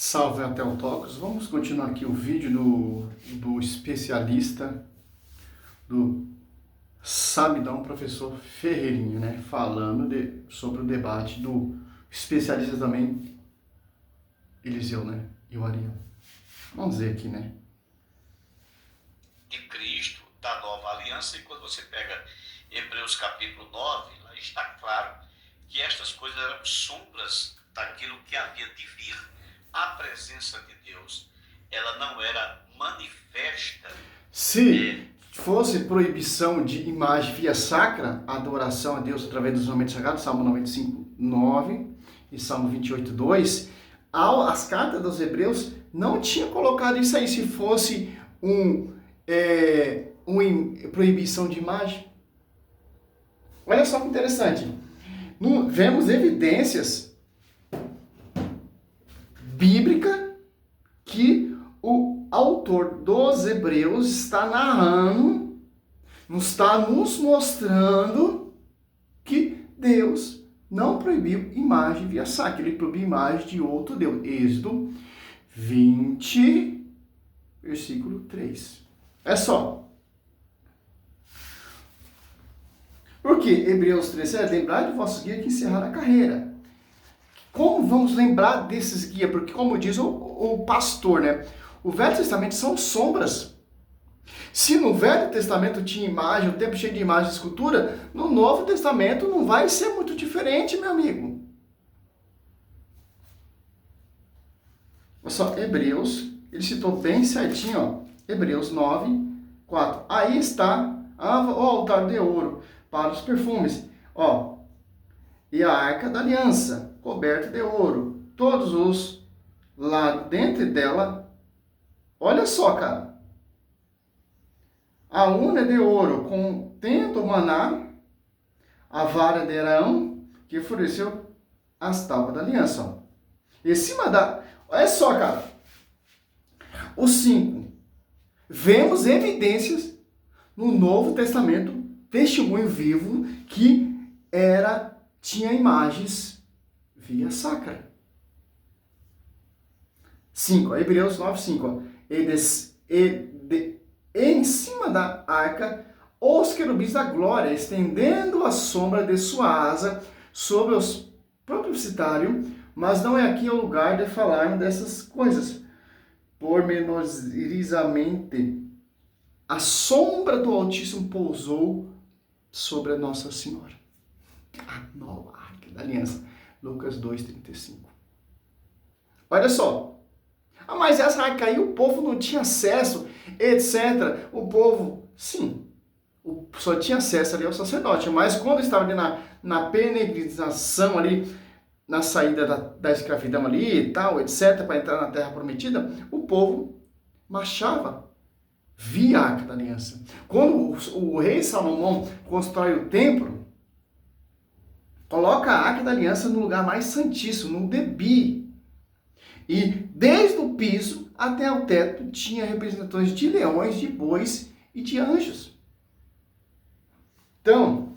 Salve Ateltocos, vamos continuar aqui o vídeo do especialista, do sabidão professor Ferreirinha, né? Falando sobre o debate do especialista também, Eliseu, né? E o Ariel. Vamos ver aqui, né? De Cristo, da nova aliança, e quando você pega Hebreus capítulo 9, lá está claro que estas coisas eram sombras daquilo que havia de vir. A presença de Deus, ela não era manifesta. Se fosse proibição de imagem via sacra, adoração a Deus através dos momentos sagrados, Salmo 95, 9 e Salmo 28, 2, as cartas dos Hebreus não tinham colocado isso aí, se fosse uma proibição de imagem. Olha só que interessante. Vemos evidências bíblica que o autor dos Hebreus está narrando, está nos mostrando que Deus não proibiu imagem via sacra, ele proibiu imagem de outro Deus. Êxodo 20, versículo 3. É só. Porque Hebreus 13 é lembrar de vossos guias que encerraram a carreira. Como vamos lembrar desses guias? Porque, como diz o pastor, né? O Velho Testamento são sombras. Se no Velho Testamento tinha imagem, o tempo cheio de imagem e escultura, no Novo Testamento não vai ser muito diferente, meu amigo. Olha só, Hebreus, ele citou bem certinho, ó. Hebreus 9, 4. Aí está o altar de ouro para os perfumes, ó. E a arca da aliança, coberta de ouro. Todos os lados dentro dela. Olha só, cara. A urna de ouro contendo o maná. A vara de Arão, que forneceu as tábuas da aliança. Ó. Em cima da... Olha só, cara. Os 5. Vemos evidências no Novo Testamento, testemunho vivo, que tinha imagens via sacra. 5, Hebreus 9, 5. Em cima da arca, os querubins da glória, estendendo a sombra de sua asa sobre os propiciários, mas não é aqui o lugar de falarmos dessas coisas. Pormenorizamente, a sombra do Altíssimo pousou sobre a Nossa Senhora. A nova arca da aliança. Lucas 2,35. Olha só. Mas essa arca aí o povo não tinha acesso, etc. O povo, sim, só tinha acesso ali ao sacerdote. Mas quando estava ali na peregrinação ali, na saída da escravidão ali e tal, etc., para entrar na terra prometida, o povo marchava via a arca da aliança. Quando o rei Salomão constrói o templo, coloca a arca da aliança no lugar mais santíssimo, no Debi. E desde o piso até o teto tinha representações de leões, de bois e de anjos. Então,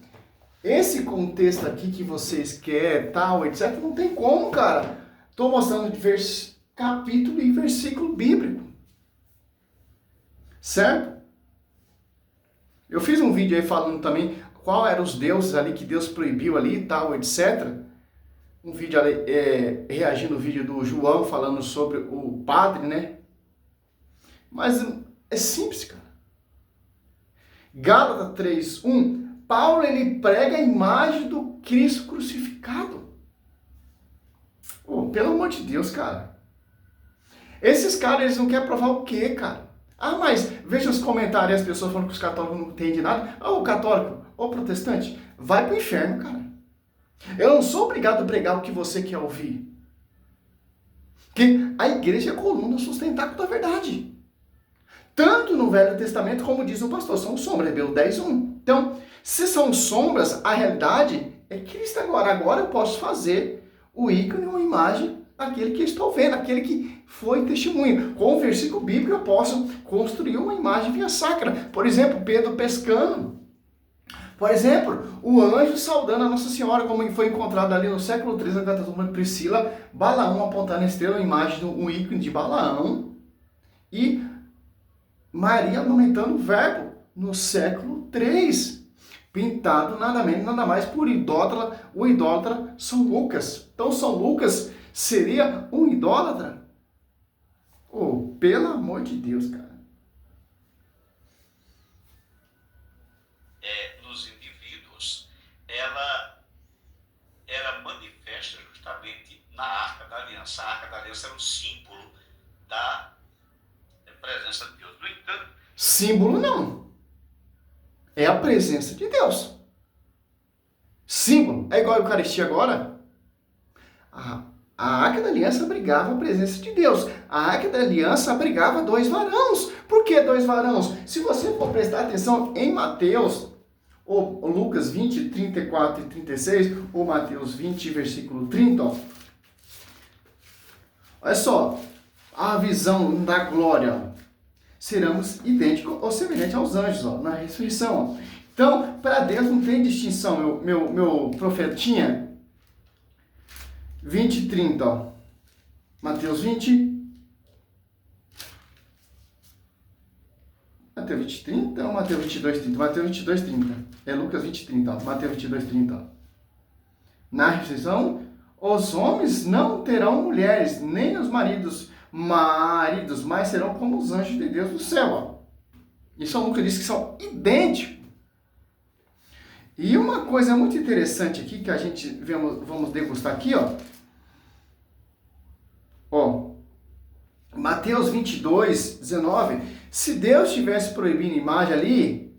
esse contexto aqui que vocês querem, tal, etc., não tem como, cara. Estou mostrando de capítulo e versículo bíblico. Certo? Eu fiz um vídeo aí falando também qual eram os deuses ali que Deus proibiu ali e tal, etc. Um vídeo ali, reagindo ao vídeo do João falando sobre o padre, né? Mas é simples, cara. Gálatas 3:1, Paulo ele prega a imagem do Cristo crucificado. Oh, pelo amor de Deus, cara. Esses caras, eles não querem provar o quê, cara? Mas veja os comentários, as pessoas falando que os católicos não entendem nada. O católico, o protestante, vai pro inferno, cara. Eu não sou obrigado a pregar o que você quer ouvir. Porque a igreja é a coluna sustentável da verdade. Tanto no Velho Testamento, como diz o pastor, são sombras, Hebreus 10:1. Então, se são sombras, a realidade é Cristo agora. Agora eu posso fazer o ícone ou imagem daquele que estou vendo, aquele que foi testemunho. Com o versículo bíblico eu posso construir uma imagem via sacra. Por exemplo, Pedro pescando. Por exemplo, o anjo saudando a Nossa Senhora, como foi encontrado ali no século III, na catacumba de Priscila, Balaão apontando a estrela, a imagem do ícone de Balaão, e Maria amamentando o verbo no século III, pintado nada menos, nada mais por idólatra, o idólatra São Lucas. Então São Lucas seria um idólatra? Oh, pelo amor de Deus, cara. Nos indivíduos, ela era manifesta justamente na Arca da Aliança. A Arca da Aliança era um símbolo da presença de Deus. No entanto, símbolo não. É a presença de Deus. Símbolo. É igual a Eucaristia agora. A Arca da Aliança abrigava a presença de Deus. A Arca da Aliança abrigava 2 varões. Por que 2 varões? Se você for prestar atenção em Mateus, ou Lucas 20, 34 e 36, ou Mateus 20, versículo 30, ó. Olha só, a visão da glória, ó. Seremos idênticos ou semelhantes aos anjos, ó, na ressurreição. Ó. Então, para Deus não tem distinção, meu profetinha. 20 e 30, ó. Mateus 20. Mateus 20 e 30 ou Mateus 22 e 30? Mateus 22 e 30. É Lucas 20 e 30, ó. Mateus 22 e 30. Ó. Na ressurreição, os homens não terão mulheres, nem os maridos, mas serão como os anjos de Deus do céu. Ó. E São Lucas diz que são idênticos. E uma coisa muito interessante aqui, que a gente vamos degustar aqui, ó. Ó, Mateus 22, 19. Se Deus tivesse proibido imagem ali,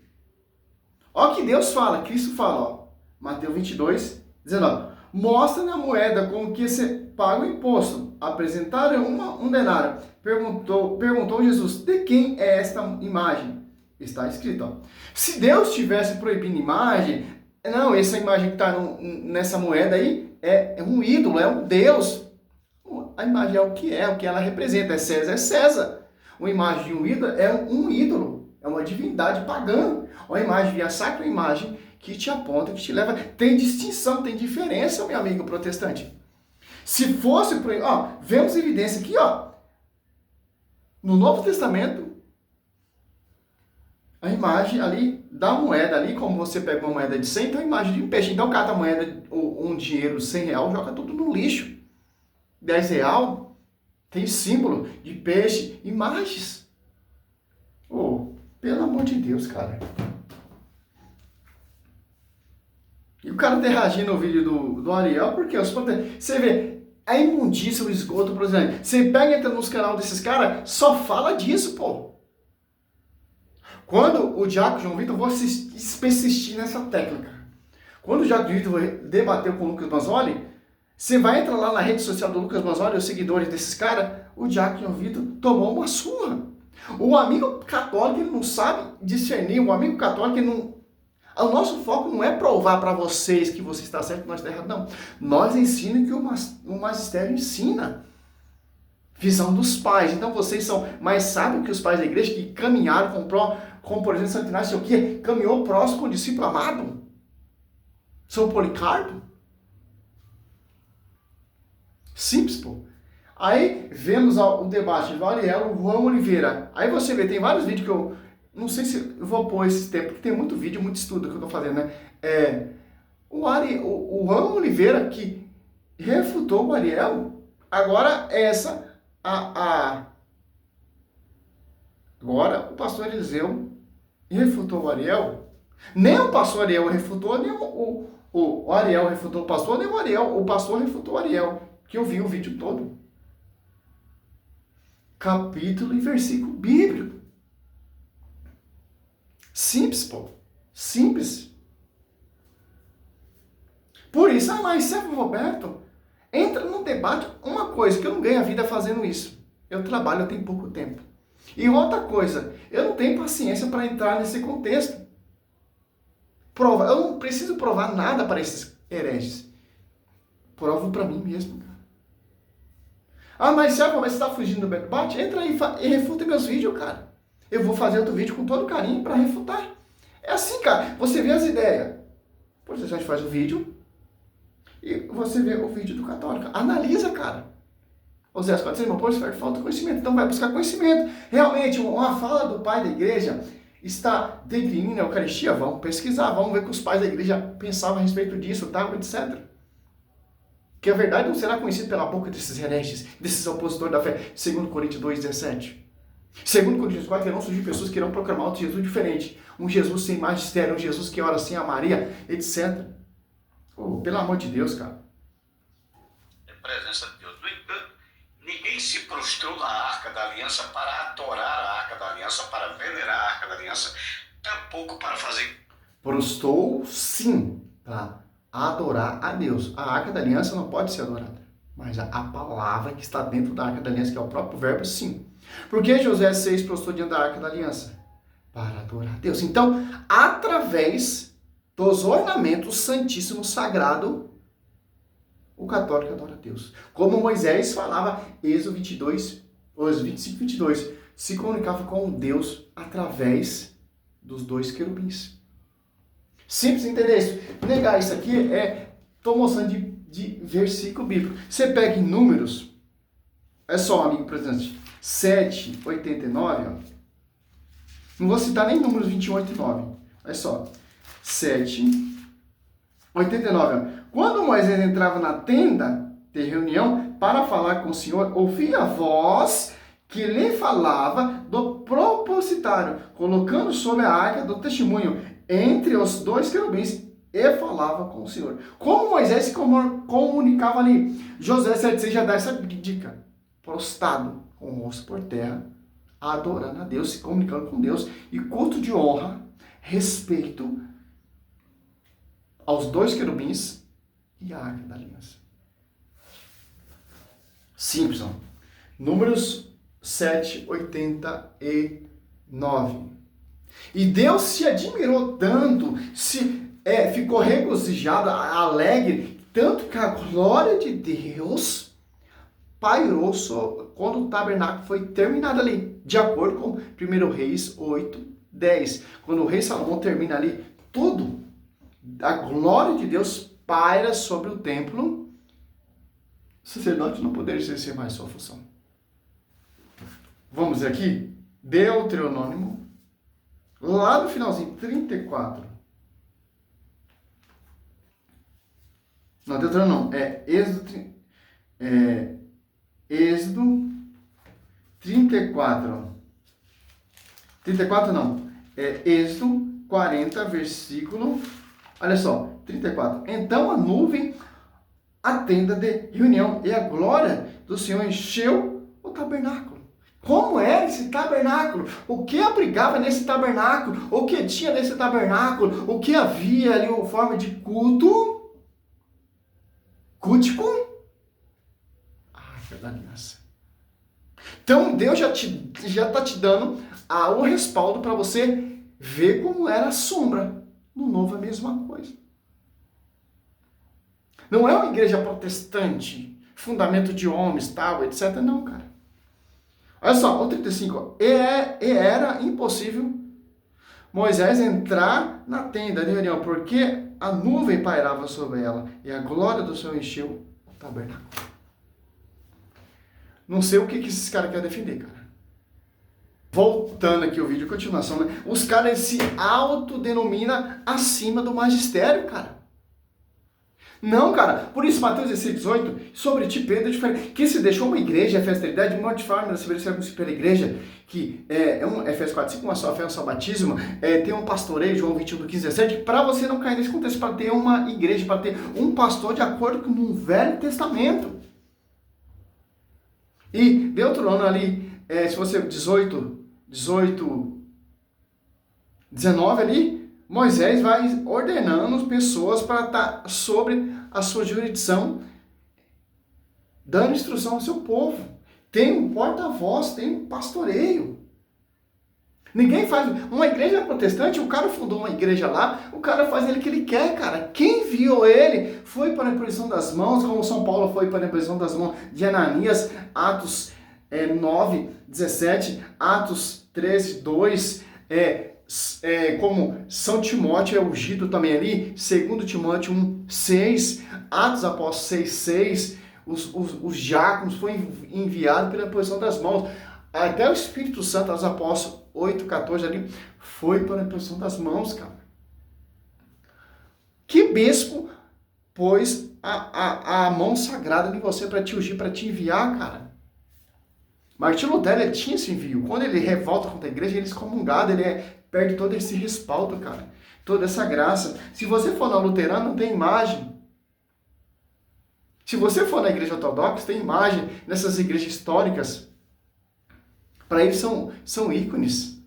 ó que Deus fala, Cristo fala, ó. Mateus 22, 19. Mostra na moeda com que se paga o imposto. Apresentaram um denário. Perguntou Jesus, de quem é esta imagem? Está escrito, ó. Se Deus tivesse proibido imagem, não, essa imagem que está nessa moeda aí é um ídolo, é um Deus. A imagem é o que ela representa. É César. Uma imagem de um ídolo, é uma divindade pagã. Uma imagem via sacra, uma imagem que te aponta, que te leva. Tem distinção, tem diferença, meu amigo protestante. Se fosse, ó, vemos evidência aqui, ó, no Novo Testamento, a imagem ali da moeda ali, como você pega uma moeda de 100, então a imagem de um peixe. Então cata a moeda, um dinheiro de 100 reais, joga tudo no lixo. 10 reais tem símbolo de peixe, imagens. Oh, pelo amor de Deus, cara. E o cara interragindo no vídeo do Ariel, porque você vê a imundícia, o esgoto, por exemplo. Você pega e entra nos canais desses caras, só fala disso, pô. Quando o Diácono João Vitor, vou persistir nessa técnica. Quando o Diácono João Vitor debateu com o Lucas Mazzoli, você vai entrar lá na rede social do Lucas Mazzoli, os seguidores desses caras, o Diácono João Vitor tomou uma surra. O amigo católico, ele não sabe discernir, o amigo católico, ele não... O nosso foco não é provar para vocês que você está certo e nós estamos errados, não. Nós ensinamos que o magistério ensina. Visão dos pais. Então vocês são mais sábios que os pais da igreja que caminharam, como por exemplo, Santo Inácio, o quê? Caminhou próximo com o discípulo amado. São Policarpo. Simples, pô. Aí vemos o debate do Ariel, o Juan Oliveira. Aí você vê, tem vários vídeos que eu não sei se eu vou pôr esse tempo, porque tem muito vídeo, muito estudo que eu tô fazendo, né? O Juan Oliveira que refutou o Ariel, agora agora o pastor Eliseu refutou o Ariel. Nem o pastor Ariel refutou, nem o Ariel refutou o pastor, nem o pastor refutou o Ariel, que eu vi o vídeo todo. Capítulo e versículo bíblico. Simples, pô. Simples. Por isso, mas servo Roberto, entra no debate. Uma coisa, que eu não ganho a vida fazendo isso. Eu trabalho, eu tenho pouco tempo. E outra coisa, eu não tenho paciência para entrar nesse contexto. Eu não preciso provar nada para esses hereges. Provo para mim mesmo, cara. Ah, mas servo, mas você está fugindo do debate? Entra aí e refuta meus vídeos, cara. Eu vou fazer outro vídeo com todo carinho para refutar. É assim, cara. Você vê as ideias. Protestante faz o vídeo e você vê o vídeo do católico. Analisa, cara. Oséias 4, irmão, pois falta conhecimento. Então vai buscar conhecimento. Realmente, uma fala do pai da igreja está definindo a Eucaristia. Vamos pesquisar, vamos ver o que os pais da igreja pensavam a respeito disso, tal, etc. Que a verdade não será conhecida pela boca desses hereges, desses opositores da fé. 2 Coríntios 2,17. 2 Coríntios 4, irão surgir pessoas que irão proclamar outro Jesus diferente. Um Jesus sem magistério, um Jesus que ora sem a Maria, etc. Oh, pelo amor de Deus, cara. É presença de Deus. No entanto, ninguém se prostrou na Arca da Aliança para adorar a Arca da Aliança, para venerar a Arca da Aliança, tampouco para fazer. Prostou, sim, para adorar a Deus. A Arca da Aliança não pode ser adorada, mas a palavra que está dentro da Arca da Aliança, que é o próprio verbo, sim. Por que José 6 prostrou diante da Arca da Aliança? Para adorar a Deus. Então, através dos ornamentos santíssimos sagrados, o católico adora a Deus. Como Moisés falava, Êxodo 22, 25 e 22, se comunicava com Deus através dos dois querubins. Simples entender isso. Negar isso aqui estou mostrando de versículo bíblico. Você pega em Números, é só, amigo presente, 7, 89, ó. Não vou citar nem Números 28 e 9. Olha só. 7, 89. Ó. Quando Moisés entrava na tenda de reunião para falar com o Senhor, ouvia a voz que lhe falava do propositário, colocando sobre a arca do testemunho entre os dois querubins e falava com o Senhor. Como Moisés se comunicava ali? José 7,6 já dá essa dica. Prostado, com o rosto por terra, adorando a Deus, se comunicando com Deus, e culto de honra, respeito aos dois querubins e à Arca da Aliança. Simples, ó. Números 7, 89. E Deus se admirou tanto, ficou regozijado, alegre, tanto que a glória de Deus pairou quando o tabernáculo foi terminado ali, de acordo com 1 Reis 8, 10. Quando o rei Salomão termina ali, tudo, a glória de Deus paira sobre o templo, o sacerdote não poderia exercer mais sua função. Vamos ver aqui, Deuteronômio, lá no finalzinho, 34. Não, Deuteronômio, Êxodo 34. 34 não. Êxodo 40, versículo. Olha só, 34. Então a nuvem, a tenda de reunião e a glória do Senhor encheu o tabernáculo. Como era esse tabernáculo? O que abrigava nesse tabernáculo? O que tinha nesse tabernáculo? O que havia ali, a forma de culto? Cultico? Da aliança. Então Deus já está te dando o respaldo para você ver como era a sombra. No novo é a mesma coisa. Não é uma igreja protestante, fundamento de homens, tal, etc. Não, cara. Olha só, o 35. Era impossível Moisés entrar na tenda de reunião, porque a nuvem pairava sobre ela e a glória do Senhor encheu o tabernáculo. Não sei o que esses caras querem defender, cara. Voltando aqui o vídeo, continuação, né? Os caras se autodenominam acima do magistério, cara. Não, cara. Por isso, Mateus 16, 18, sobre ti, Pedro, que se deixou uma igreja, a festa da idade, mortificar, se oferecer pela igreja, que Efésios 4, 5, uma só fé, um só batismo, tem um pastoreio, João 21, 15, 17, para você não cair nesse contexto, para ter uma igreja, para ter um pastor de acordo com o Velho Testamento. E Deuteronômio ali, se você 18, 19 ali, Moisés vai ordenando as pessoas para estar sobre a sua jurisdição, dando instrução ao seu povo. Tem um porta-voz, tem um pastoreio. Ninguém faz... Uma igreja protestante, o cara fundou uma igreja lá, o cara faz ele que ele quer, cara. Quem viu ele foi para a imposição das mãos, como São Paulo foi para a imposição das mãos de Ananias, Atos 9, 17, Atos 13, 2, como São Timóteo é ungido também ali, 2 Timóteo 1:6, Atos dos Apóstolos 6:6, os diáconos foi enviado pela posição das mãos. Até o Espírito Santo, aos Apóstolos 8:14 ali, foi pela posição das mãos, cara. Que bispo pôs a mão sagrada em você para te ungir, para te enviar, cara? Martinho Lutero, ele tinha esse envio. Quando ele revolta contra a igreja, ele é excomungado, perde todo esse respaldo, cara. Toda essa graça. Se você for na luterana, não tem imagem. Se você for na igreja ortodoxa, tem imagem nessas igrejas históricas. Para eles são ícones.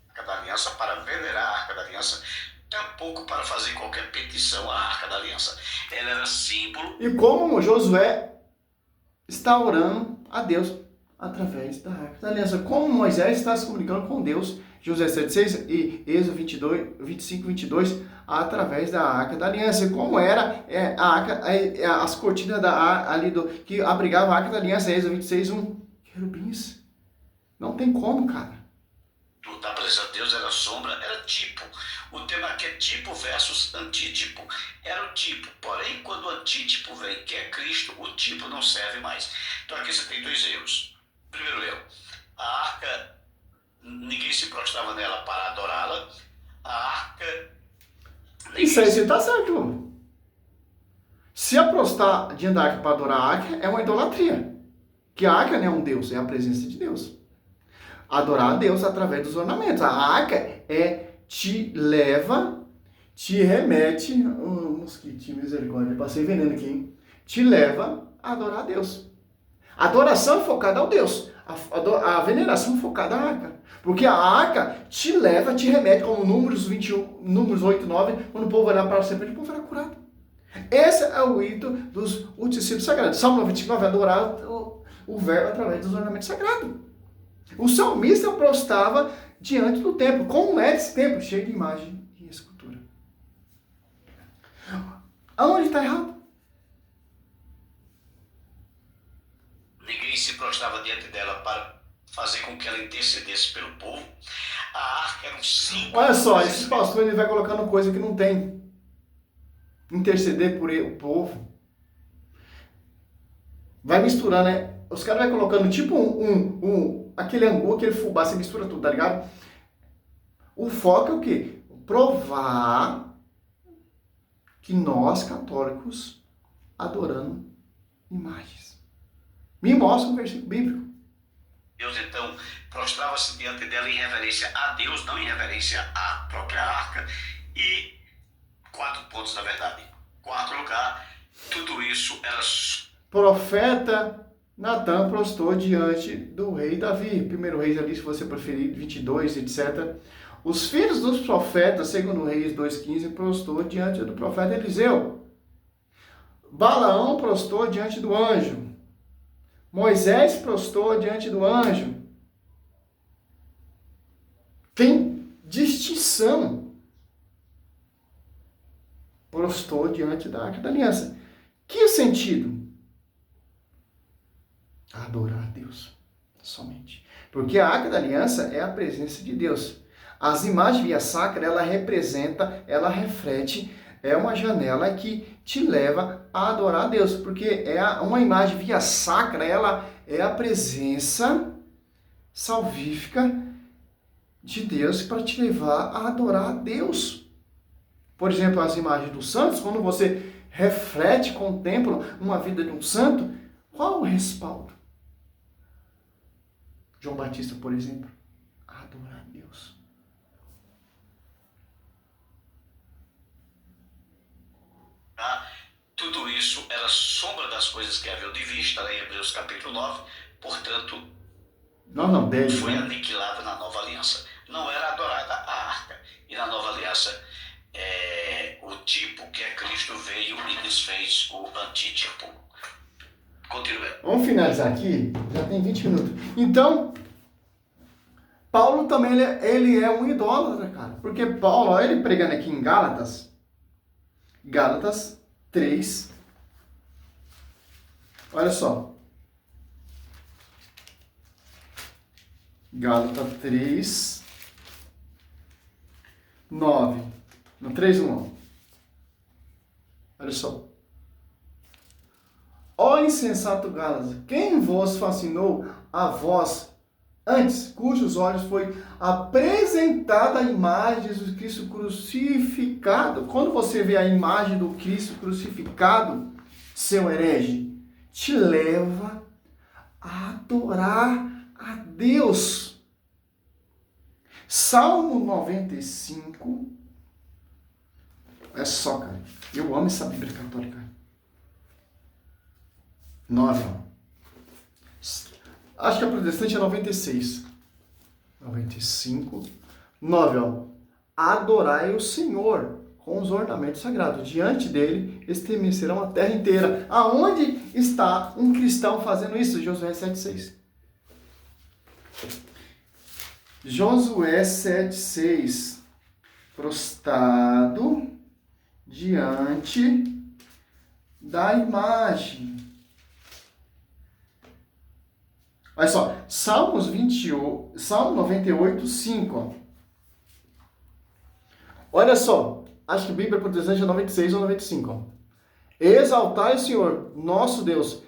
Arca da Aliança, para venerar a Arca da Aliança, tampouco para fazer qualquer petição à Arca da Aliança. Ela era símbolo. E como Josué está orando a Deus através da Arca da Aliança. Como Moisés está se comunicando com Deus, Josué 7:6 e Êxodo 25:22, através da Arca da Aliança. Como era a arca, as cortinas que abrigavam a Arca da Aliança, Êxodo 26:1, querubins. Não tem como, cara. Da presença de Deus era sombra, era tipo. O tema aqui é tipo versus antítipo. Era o tipo, porém, quando o antítipo vem, que é Cristo, o tipo não serve mais. Então aqui você tem dois erros. Primeiro erro, a arca, ninguém se prostrava nela para adorá-la. A arca... Isso aí você tá certo. Se aprostar diante da arca para adorar a arca, é uma idolatria. Que a arca não é um Deus, é a presença de Deus. Adorar a Deus através dos ornamentos. A arca te leva, te remete, mosquitinho, misericórdia, passei veneno aqui, hein? Te leva a adorar a Deus. A adoração é focada ao Deus. A veneração é focada à arca. Porque a arca te leva, te remete, como Números 21, Números 8:9, quando o povo olhar para a serpente, o povo era curado. Esse é o rito dos utensílios sagrados. Salmo 95 vai adorar o verbo através dos ornamentos sagrados. O salmista prostrava diante do templo. Como é esse templo? Cheio de imagem e escultura. Aonde está errado? Ninguém se prostrava diante dela para fazer com que ela intercedesse pelo povo. A arca era um símbolo. Olha só, esse pastor ele vai colocando coisa que não tem. Interceder por o povo. Vai misturar, né? Os caras vai colocando tipo aquele angu, aquele fubá, você mistura tudo, tá ligado? O foco é o quê? Provar que nós, católicos, adoramos imagens. Me mostra um versículo bíblico. Deus, então, prostrava-se diante dela em reverência a Deus, não em reverência à própria arca. E 4 pontos, na verdade. 4 lugar, tudo isso era... Profeta Natan prostrou diante do rei Davi. 1 Reis ali, se você preferir, 22, etc. Os filhos dos profetas, segundo Reis 2:15, prostrou diante do profeta Eliseu. Balaão prostrou diante do anjo. Moisés prostrou diante do anjo. Tem distinção. Prostrou diante da Arca da Aliança. Que sentido? Adorar a Deus, somente. Porque a Arca da Aliança é a presença de Deus. As imagens via sacra, ela representa, ela reflete, é uma janela que te leva a adorar a Deus. Porque uma imagem via sacra, ela é a presença salvífica de Deus para te levar a adorar a Deus. Por exemplo, as imagens dos santos, quando você reflete, contempla uma vida de um santo, qual o respaldo? João Batista, por exemplo, adorar a Deus. Tudo isso era sombra das coisas que haviam de vista, em Hebreus capítulo 9, portanto, Não, 10, foi né? aniquilada na nova aliança. Não era adorada a arca. E na nova aliança, o tipo que é Cristo veio e desfez o antítipo. Continue. Vamos finalizar aqui, já tem 20 minutos. Então, Paulo também ele é um idólatra, cara. Porque Paulo, olha ele pregando aqui em Gálatas 3. Olha só. Gálatas 3, 9. No 3:1. Olha só. Ó insensato Gálatas, quem vos fascinou a vós antes, cujos olhos foi apresentada a imagem de Jesus Cristo crucificado? Quando você vê a imagem do Cristo crucificado, seu herege, te leva a adorar a Deus. Salmo 95. Olha só, cara. Eu amo essa Bíblia católica. 9. Acho que a protestante é 96. 95. 9. Adorai o Senhor com os ornamentos sagrados. Diante dele estremecerão a terra inteira. Aonde está um cristão fazendo isso? Josué 7,6. Josué 7,6. Prostrado diante da imagem. Olha só, Salmo 98, 5. Olha só, acho que a Bíblia protestante é 96 ou 95. Exaltai o Senhor, nosso Deus,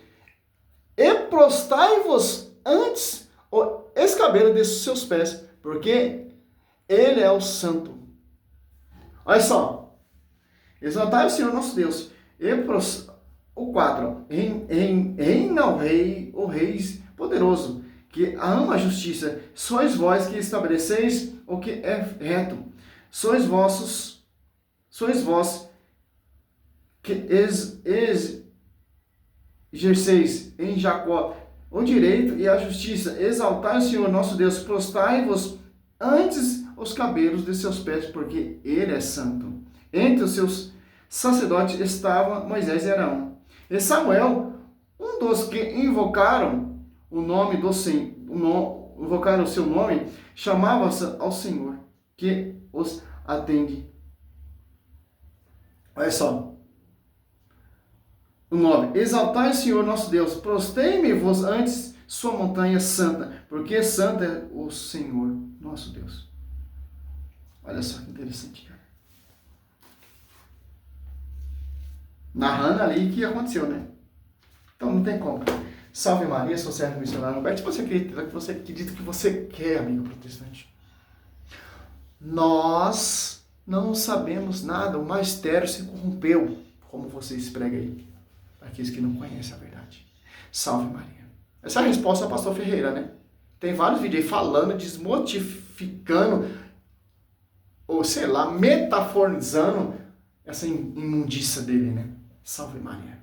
e prostrai-vos antes o escabelo de seus pés, porque Ele é o Santo. Olha só, exaltai o Senhor, nosso Deus, e o 4. Reina o Rei, o Rei poderoso, que ama a justiça. Sois vós que estabeleceis o que é reto. Sois vós que exerceis em Jacó o direito e a justiça. Exaltai o Senhor nosso Deus, prostrai-vos antes os cabelos de seus pés, porque Ele é santo. Entre os seus sacerdotes estava Moisés e Arão. E Samuel, um dos que invocaram o nome do Senhor, invocaram o seu nome, chamava-se ao Senhor, que os atende. Olha só. O 9. Exaltai o Senhor nosso Deus, prostei-me-vos antes sua montanha santa, porque santo é o Senhor nosso Deus. Olha só que interessante, cara. Narrando ali o que aconteceu, né? Então não tem como. Salve Maria, sou servo missionário Roberto. Se você acredita que você quer, amigo protestante. Nós não sabemos nada, o magistério se corrompeu, como vocês pregam aí, para aqueles que não conhecem a verdade. Salve Maria. Essa é a resposta ao pastor Ferreira, né? Tem vários vídeos aí falando, desmortificando, ou sei lá, metaforizando essa imundícia dele, né? Salve Maria.